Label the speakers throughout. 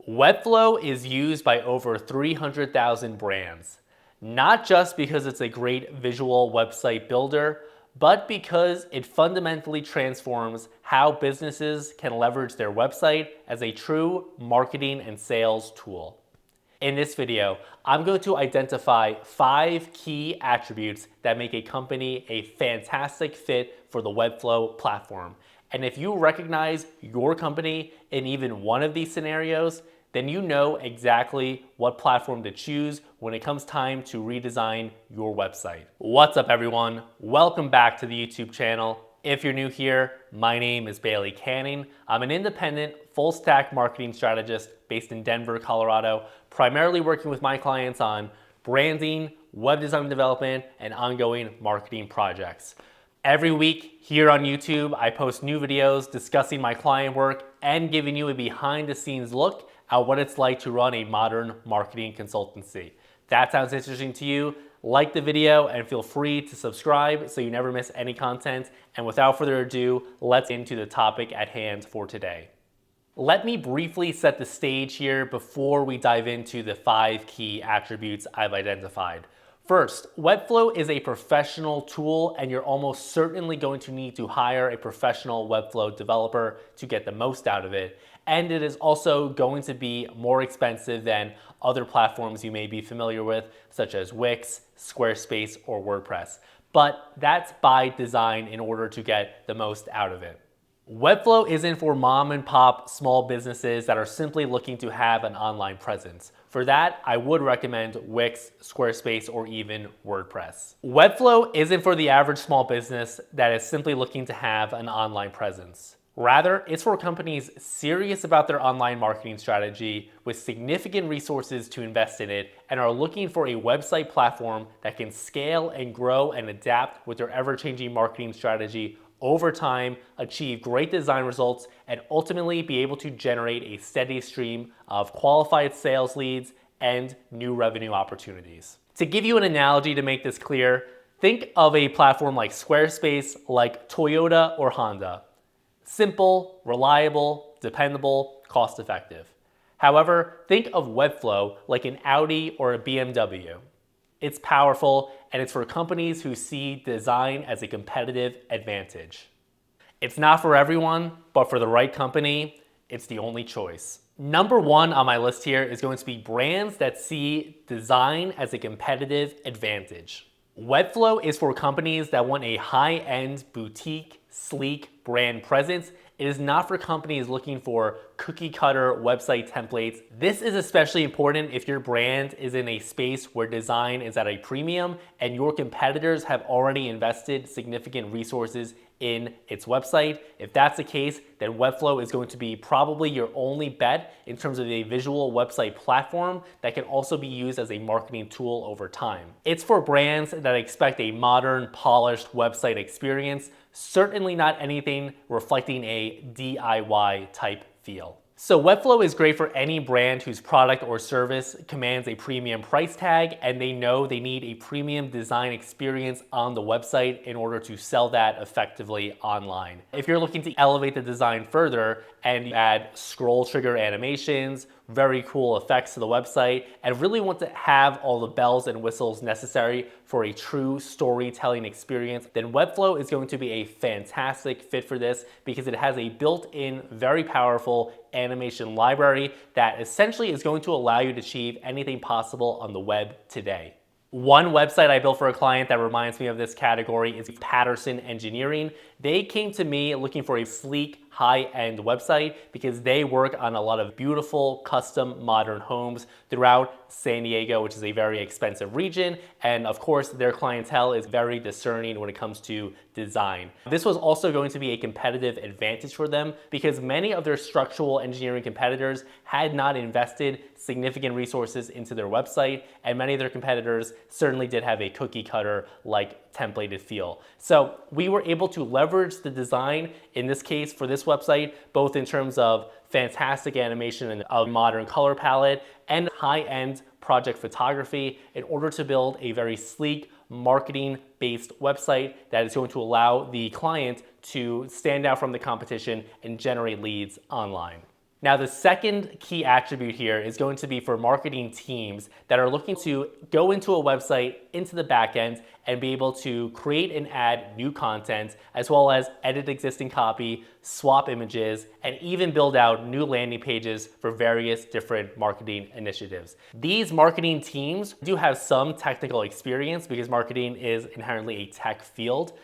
Speaker 1: Webflow is used by over 300,000 brands, not just because it's a great visual website builder, but because it fundamentally transforms how businesses can leverage their website as a true marketing and sales tool. In this video, I'm going to identify 5 key attributes that make a company a fantastic fit for the Webflow platform. And if you recognize your company in even one of these scenarios, then you know exactly what platform to choose when it comes time to redesign your website. What's up, everyone? Welcome back to the YouTube channel. If you're new here, my name is Bailey Canning. I'm an independent full-stack marketing strategist based in Denver, Colorado, primarily working with my clients on branding, web design development, and ongoing marketing projects. Every week here on YouTube, I post new videos discussing my client work and giving you a behind-the-scenes look at what it's like to run a modern marketing consultancy. If that sounds interesting to you, like the video and feel free to subscribe so you never miss any content. And without further ado, let's get into the topic at hand for today. Let me briefly set the stage here before we dive into the 5 key attributes I've identified. First, Webflow is a professional tool, and you're almost certainly going to need to hire a professional Webflow developer to get the most out of it. And it is also going to be more expensive than other platforms you may be familiar with, such as Wix, Squarespace, or WordPress. But that's by design in order to get the most out of it. Webflow isn't for mom and pop small businesses that are simply looking to have an online presence. For that, I would recommend Wix, Squarespace, or even WordPress. Webflow isn't for the average small business that is simply looking to have an online presence. Rather, it's for companies serious about their online marketing strategy with significant resources to invest in it and are looking for a website platform that can scale and grow and adapt with their ever-changing marketing strategy over time, achieve great design results, and ultimately be able to generate a steady stream of qualified sales leads and new revenue opportunities. To give you an analogy to make this clear, think of a platform like Squarespace, like Toyota or Honda. Simple, reliable, dependable, cost-effective. However, think of Webflow like an Audi or a BMW. It's powerful, and it's for companies who see design as a competitive advantage. It's not for everyone, but for the right company, it's the only choice. Number 1 on my list here is going to be brands that see design as a competitive advantage. Webflow is for companies that want a high-end, boutique, sleek brand presence. It is not for companies looking for cookie-cutter website templates. This is especially important if your brand is in a space where design is at a premium and your competitors have already invested significant resources in its website. If that's the case, then Webflow is going to be probably your only bet in terms of a visual website platform that can also be used as a marketing tool over time. It's for brands that expect a modern, polished website experience, certainly not anything reflecting a DIY type feel. So Webflow is great for any brand whose product or service commands a premium price tag and they know they need a premium design experience on the website in order to sell that effectively online. If you're looking to elevate the design further and add scroll trigger animations, very cool effects to the website, and really want to have all the bells and whistles necessary for a true storytelling experience, then Webflow is going to be a fantastic fit for this because it has a built-in, very powerful animation library that essentially is going to allow you to achieve anything possible on the web today. One website I built for a client that reminds me of this category is Patterson Engineering. They came to me looking for a sleek, high-end website because they work on a lot of beautiful, custom, modern homes throughout San Diego, which is a very expensive region. And of course, their clientele is very discerning when it comes to design. This was also going to be a competitive advantage for them because many of their structural engineering competitors had not invested significant resources into their website, and many of their competitors certainly did have a cookie cutter like templated feel. So we were able to leverage the design in this case for this website, both in terms of fantastic animation and a modern color palette and high-end project photography in order to build a very sleek marketing-based website that is going to allow the client to stand out from the competition and generate leads online. Now, the second key attribute here is going to be for marketing teams that are looking to go into a website, into the backend, and be able to create and add new content, as well as edit existing copy, swap images, and even build out new landing pages for various different marketing initiatives. These marketing teams do have some technical experience because marketing is inherently a tech field.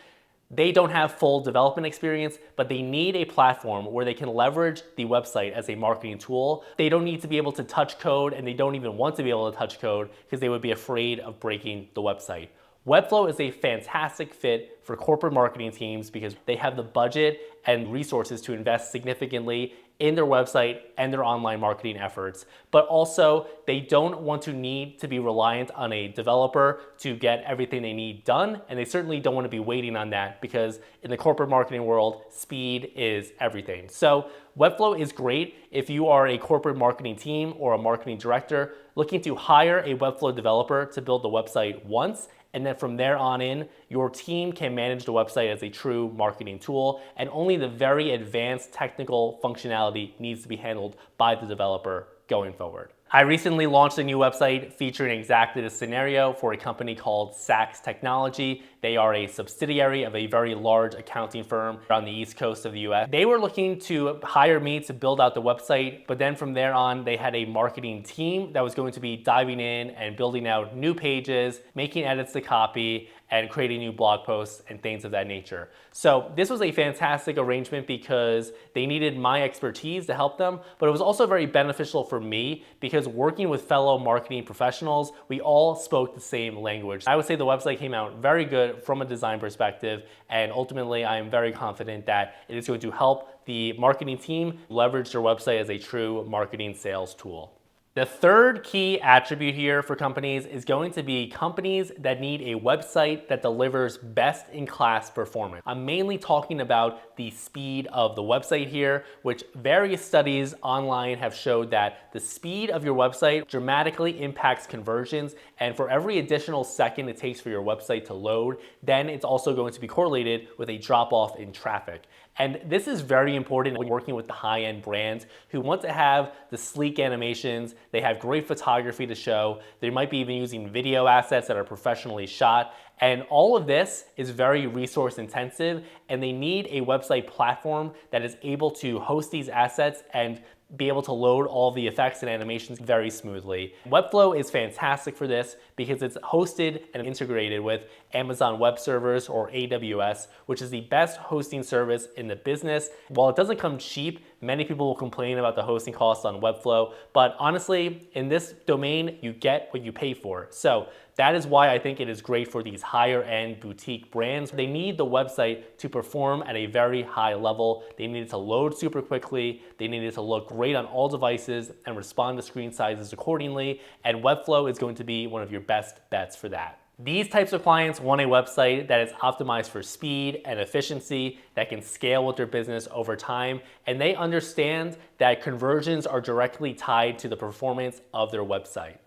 Speaker 1: They don't have full development experience, but they need a platform where they can leverage the website as a marketing tool. They don't need to be able to touch code, and they don't even want to be able to touch code because they would be afraid of breaking the website. Webflow is a fantastic fit for corporate marketing teams because they have the budget and resources to invest significantly in their website and their online marketing efforts. But also, they don't want to need to be reliant on a developer to get everything they need done. And they certainly don't want to be waiting on that because in the corporate marketing world, speed is everything. So Webflow is great if you are a corporate marketing team or a marketing director looking to hire a Webflow developer to build the website once. And then from there on in, your team can manage the website as a true marketing tool, and only the very advanced technical functionality needs to be handled by the developer going forward. I recently launched a new website featuring exactly this scenario for a company called Saks Technology. They are a subsidiary of a very large accounting firm on the East Coast of the US. They were looking to hire me to build out the website, but then from there on, they had a marketing team that was going to be diving in and building out new pages, making edits to copy, and creating new blog posts and things of that nature. So this was a fantastic arrangement because they needed my expertise to help them, but it was also very beneficial for me because working with fellow marketing professionals, we all spoke the same language. I would say the website came out very good from a design perspective, and ultimately I am very confident that it is going to help the marketing team leverage their website as a true marketing sales tool. The third key attribute here for companies is going to be companies that need a website that delivers best-in-class performance. I'm mainly talking about the speed of the website here, which various studies online have showed that the speed of your website dramatically impacts conversions, and for every additional second it takes for your website to load, then it's also going to be correlated with a drop-off in traffic. And this is very important when working with the high-end brands who want to have the sleek animations. They have great photography to show. They might be even using video assets that are professionally shot. And all of this is very resource intensive, and they need a website platform that is able to host these assets and be able to load all the effects and animations very smoothly. Webflow is fantastic for this because it's hosted and integrated with Amazon Web Servers, or AWS, which is the best hosting service in the business. While it doesn't come cheap, many people will complain about the hosting costs on Webflow, but honestly, in this domain, you get what you pay for. So that is why I think it is great for these higher end boutique brands. They need the website to perform at a very high level. They need it to load super quickly. They need it to look great on all devices and respond to screen sizes accordingly. And Webflow is going to be one of your best bets for that. These types of clients want a website that is optimized for speed and efficiency, that can scale with their business over time, and they understand that conversions are directly tied to the performance of their website.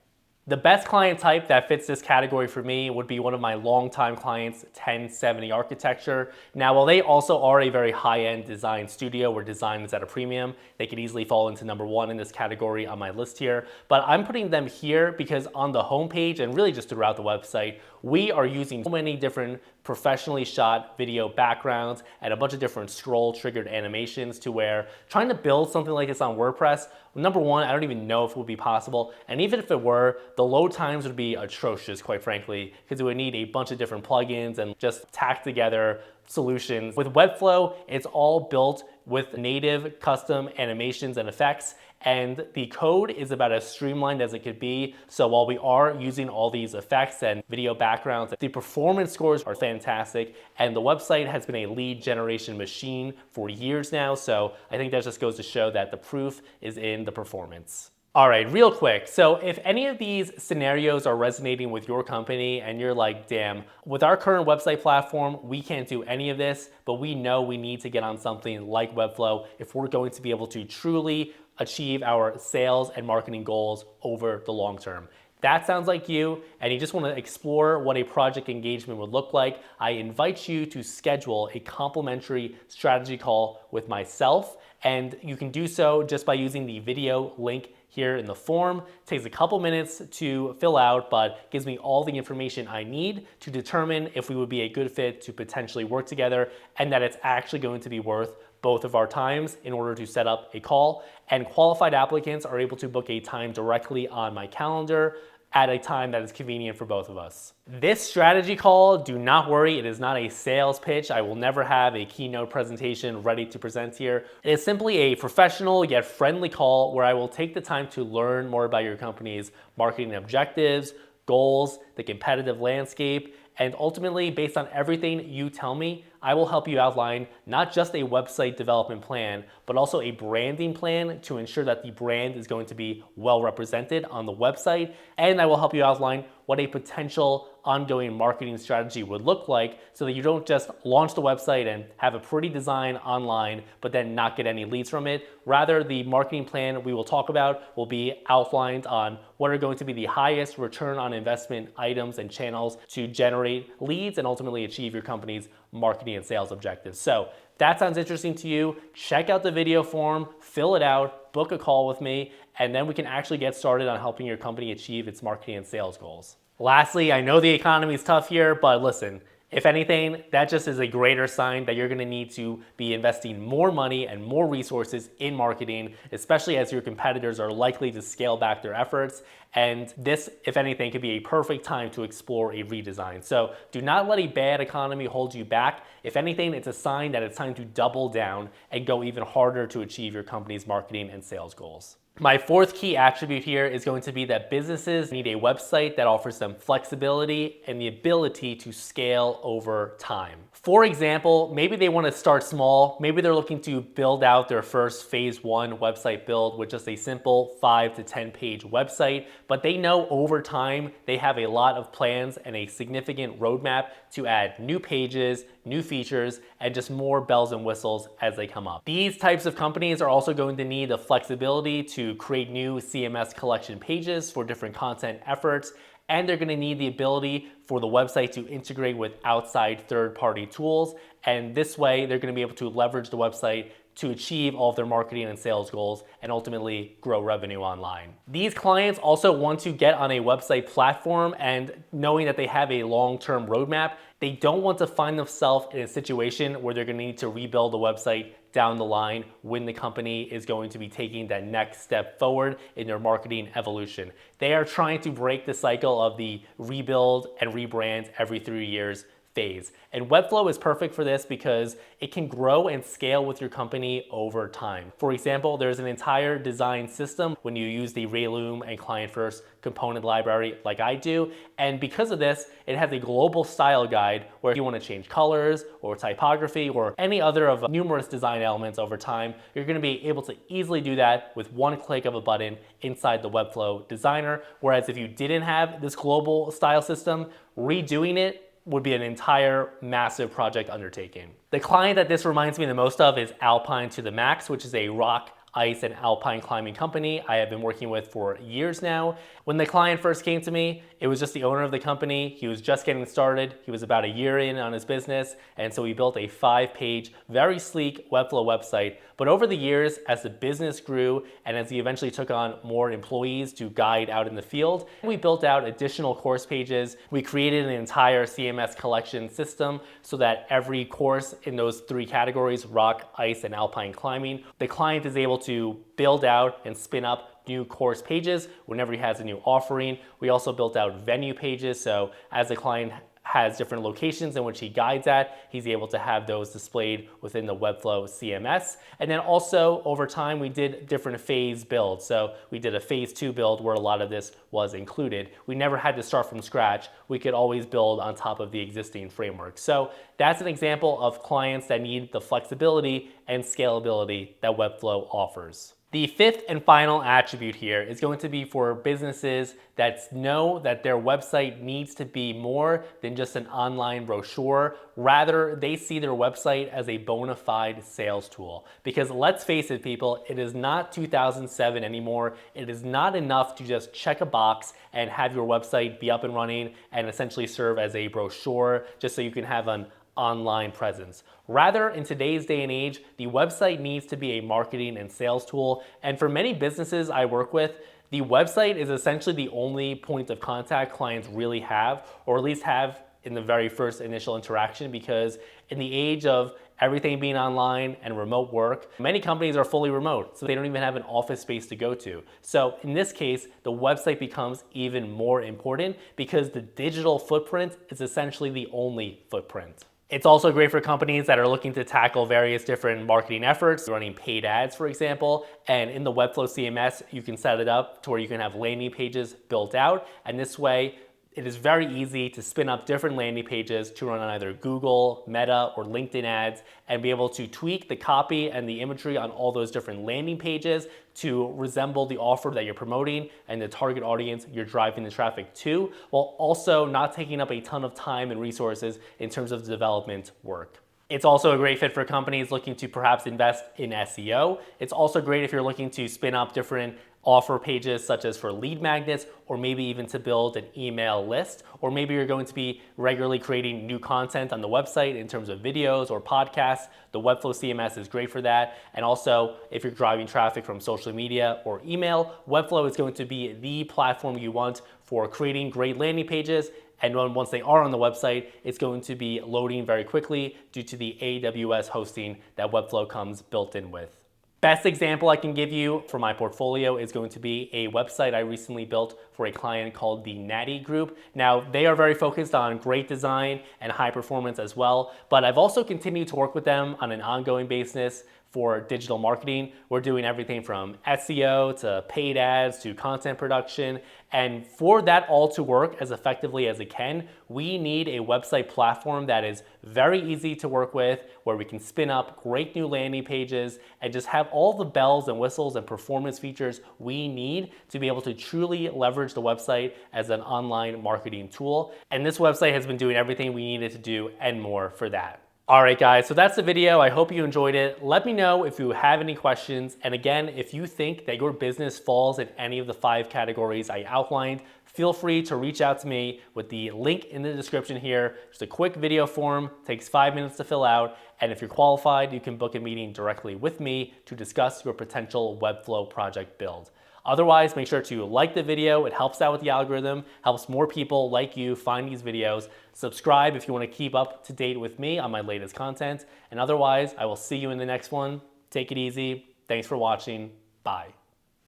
Speaker 1: The best client type that fits this category for me would be one of my longtime clients, 1070 Architecture. Now, while they also are a very high-end design studio where design is at a premium, they could easily fall into number one in this category on my list here. But I'm putting them here because on the homepage and really just throughout the website, we are using so many different professionally shot video backgrounds and a bunch of different scroll triggered animations to where trying to build something like this on WordPress, number one, I don't even know if it would be possible. And even if it were, the load times would be atrocious, quite frankly, because it would need a bunch of different plugins and just tack together solutions. With Webflow, it's all built with native custom animations and effects, and the code is about as streamlined as it could be. So while we are using all these effects and video backgrounds, the performance scores are fantastic, and the website has been a lead generation machine for years now. So I think that just goes to show that the proof is in the performance. All right, real quick. So if any of these scenarios are resonating with your company and you're like, damn, with our current website platform, we can't do any of this, but we know we need to get on something like Webflow if we're going to be able to truly achieve our sales and marketing goals over the long term, that sounds like you and you just want to explore what a project engagement would look like, I invite you to schedule a complimentary strategy call with myself. And you can do so just by using the video link here in the form. It takes a couple minutes to fill out, but gives me all the information I need to determine if we would be a good fit to potentially work together and that it's actually going to be worth both of our times in order to set up a call. And qualified applicants are able to book a time directly on my calendar at a time that is convenient for both of us. This strategy call, do not worry, it is not a sales pitch. I will never have a keynote presentation ready to present here. It is simply a professional yet friendly call where I will take the time to learn more about your company's marketing objectives, goals, the competitive landscape, and ultimately, based on everything you tell me, I will help you outline not just a website development plan, but also a branding plan to ensure that the brand is going to be well represented on the website. And I will help you outline what a potential ongoing marketing strategy would look like so that you don't just launch the website and have a pretty design online, but then not get any leads from it. Rather, the marketing plan we will talk about will be outlined on what are going to be the highest return on investment items and channels to generate leads and ultimately achieve your company's marketing and sales objectives. So if that sounds interesting to you, check out the video form, fill it out, book a call with me, and then we can actually get started on helping your company achieve its marketing and sales goals. Lastly, I know the economy is tough here, but listen, if anything, that just is a greater sign that you're going to need to be investing more money and more resources in marketing, especially as your competitors are likely to scale back their efforts. And this, if anything, could be a perfect time to explore a redesign. So do not let a bad economy hold you back. If anything, it's a sign that it's time to double down and go even harder to achieve your company's marketing and sales goals. My fourth key attribute here is going to be that businesses need a website that offers them flexibility and the ability to scale over time. For example, maybe they want to start small. Maybe they're looking to build out their first phase 1 website build with just a simple 5 to 10 page website, but they know over time they have a lot of plans and a significant roadmap to add new pages, new features, and just more bells and whistles as they come up. These types of companies are also going to need the flexibility to create new CMS collection pages for different content efforts, and they're going to need the ability for the website to integrate with outside third-party tools. And this way, they're going to be able to leverage the website to achieve all of their marketing and sales goals and ultimately grow revenue online. These clients also want to get on a website platform, and knowing that they have a long-term roadmap, they don't want to find themselves in a situation where they're going to need to rebuild the website down the line when the company is going to be taking that next step forward in their marketing evolution. They are trying to break the cycle of the rebuild and rebrand every 3 years phase. And Webflow is perfect for this because it can grow and scale with your company over time. For example, there's an entire design system when you use the Rayloom and client-first component library like I do. And because of this, it has a global style guide where if you want to change colors or typography or any other of numerous design elements over time, you're going to be able to easily do that with one click of a button inside the Webflow designer. Whereas if you didn't have this global style system, redoing it would be an entire massive project undertaking. The client that this reminds me the most of is Alpine to the Max, which is a rock, ice, and alpine climbing company I have been working with for years now. When the client first came to me, it was just the owner of the company. He was just getting started. He was about a year in on his business, and so we built a 5-page, very sleek Webflow website. But over the years, as the business grew and as he eventually took on more employees to guide out in the field, we built out additional course pages. We created an entire CMS collection system so that every course in those 3 categories, rock, ice, and alpine climbing, the client is able to build out and spin up new course pages whenever he has a new offering. We also built out venue pages, so as the client has different locations in which he guides at, he's able to have those displayed within the Webflow CMS. And then also over time, we did different phase builds. So we did a phase 2 build where a lot of this was included. We never had to start from scratch. We could always build on top of the existing framework. So that's an example of clients that need the flexibility and scalability that Webflow offers. The fifth and final attribute here is going to be for businesses that know that their website needs to be more than just an online brochure. Rather, they see their website as a bona fide sales tool. Because let's face it, people, it is not 2007 anymore. It is not enough to just check a box and have your website be up and running and essentially serve as a brochure just so you can have an online presence. Rather, in today's day and age, the website needs to be a marketing and sales tool. And for many businesses I work with, the website is essentially the only point of contact clients really have, or at least have in the very first initial interaction, because in the age of everything being online and remote work, many companies are fully remote, so they don't even have an office space to go to. So in this case, the website becomes even more important because the digital footprint is essentially the only footprint. It's also great for companies that are looking to tackle various different marketing efforts, running paid ads, for example. And in the Webflow CMS, you can set it up to where you can have landing pages built out. And this way, it is very easy to spin up different landing pages to run on either Google, Meta, or LinkedIn ads and be able to tweak the copy and the imagery on all those different landing pages to resemble the offer that you're promoting and the target audience you're driving the traffic to, while also not taking up a ton of time and resources in terms of the development work. It's also a great fit for companies looking to perhaps invest in SEO. It's also great if you're looking to spin up different offer pages such as for lead magnets, or maybe even to build an email list, or maybe you're going to be regularly creating new content on the website in terms of videos or podcasts. The Webflow CMS is great for that. And also, if you're driving traffic from social media or email, Webflow is going to be the platform you want for creating great landing pages. And once they are on the website, it's going to be loading very quickly due to the AWS hosting that Webflow comes built in with. Best example I can give you for my portfolio is going to be a website I recently built for a client called the Natty Group. Now, they are very focused on great design and high performance as well, but I've also continued to work with them on an ongoing basis for digital marketing. We're doing everything from SEO to paid ads to content production. And for that all to work as effectively as it can, we need a website platform that is very easy to work with, where we can spin up great new landing pages and just have all the bells and whistles and performance features we need to be able to truly leverage the website as an online marketing tool. And this website has been doing everything we needed to do and more for that. All right, guys, so that's the video. I hope you enjoyed it. Let me know if you have any questions. And again, if you think that your business falls in any of the 5 categories I outlined, feel free to reach out to me with the link in the description here. Just a quick video form, takes 5 minutes to fill out. And if you're qualified, you can book a meeting directly with me to discuss your potential Webflow project build. Otherwise, make sure to like the video. It helps out with the algorithm, helps more people like you find these videos. Subscribe if you want to keep up to date with me on my latest content. And otherwise, I will see you in the next one. Take it easy. Thanks for watching. Bye.